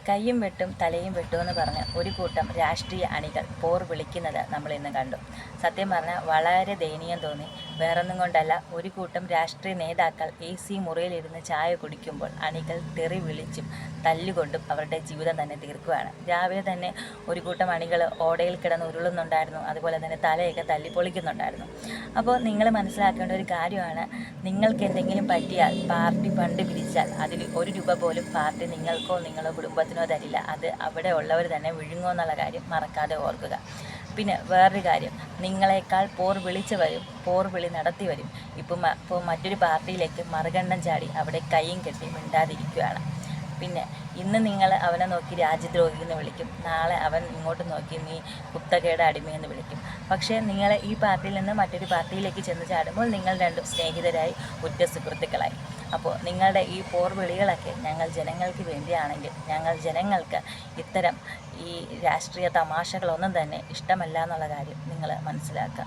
കയ്യും വെട്ടും തലയും വെട്ടുമെന്ന് പറഞ്ഞ് ഒരു കൂട്ടം രാഷ്ട്രീയ അണികൾ പോർ വിളിക്കുന്നത് നമ്മൾ ഇന്ന് കണ്ടു. സത്യം പറഞ്ഞാൽ വളരെ ദയനീയം തോന്നി. വേറൊന്നും കൊണ്ടല്ല, ഒരു കൂട്ടം രാഷ്ട്രീയ നേതാക്കൾ AC മുറിയിലിരുന്ന് ചായ കുടിക്കുമ്പോൾ അണികൾ തെറി വിളിച്ചും തല്ലുകൊണ്ടും അവരുടെ ജീവിതം തന്നെ തീർക്കുകയാണ്. രാവിലെ തന്നെ ഒരു കൂട്ടം അണികൾ ഓടയിൽ കിടന്ന് ഉരുളുന്നുണ്ടായിരുന്നു, അതുപോലെ തന്നെ തലയൊക്കെ തല്ലിപ്പൊളിക്കുന്നുണ്ടായിരുന്നു. അപ്പോൾ നിങ്ങൾ മനസ്സിലാക്കേണ്ട ഒരു കാര്യമാണ്, നിങ്ങൾക്ക് എന്തെങ്കിലും പറ്റിയാൽ പാർട്ടി ഫണ്ട് പിരിച്ചാൽ അതിൽ ₹1 പോലും പാർട്ടി നിങ്ങൾക്കോ നിങ്ങളോ കുടുംബത്തിനോ തരില്ല. അത് അവിടെ ഉള്ളവർ തന്നെ വിഴുങ്ങുമെന്നുള്ള കാര്യം മറക്കാതെ ഓർക്കുക. പിന്നെ വേറൊരു കാര്യം, നിങ്ങളെക്കാൾ പോർ വിളിച്ചവരും പോർ വിളി നടത്തി വരും ഇപ്പോൾ മറ്റൊരു പാർട്ടിയിലേക്ക് മറുകണ്ഠം ചാടി അവിടെ കൈയും കെട്ടി മിണ്ടാതിരിക്കുകയാണ്. പിന്നെ ഇന്ന് നിങ്ങൾ അവനെ നോക്കി രാജ്യദ്രോഹി എന്ന് വിളിക്കും, നാളെ അവൻ ഇങ്ങോട്ട് നോക്കി നീ കുത്തകയുടെ അടിമയെന്ന് വിളിക്കും. പക്ഷേ നിങ്ങൾ ഈ പാർട്ടിയിൽ നിന്ന് മറ്റൊരു പാർട്ടിയിലേക്ക് ചെന്ന് ചാടുമ്പോൾ നിങ്ങൾ രണ്ടും സ്നേഹിതരായി, ഉറ്റ സുഹൃത്തുക്കളായി. അപ്പോൾ നിങ്ങളുടെ ഈ പോർവിളികളൊക്കെ ഞങ്ങൾ ജനങ്ങൾക്ക് വേണ്ടിയാണെങ്കിൽ, ഞങ്ങൾ ജനങ്ങൾക്ക് ഇത്തരം ഈ രാഷ്ട്രീയ തമാശകളൊന്നും തന്നെ ഇഷ്ടമല്ല എന്നുള്ള കാര്യം നിങ്ങൾ മനസ്സിലാക്കുക.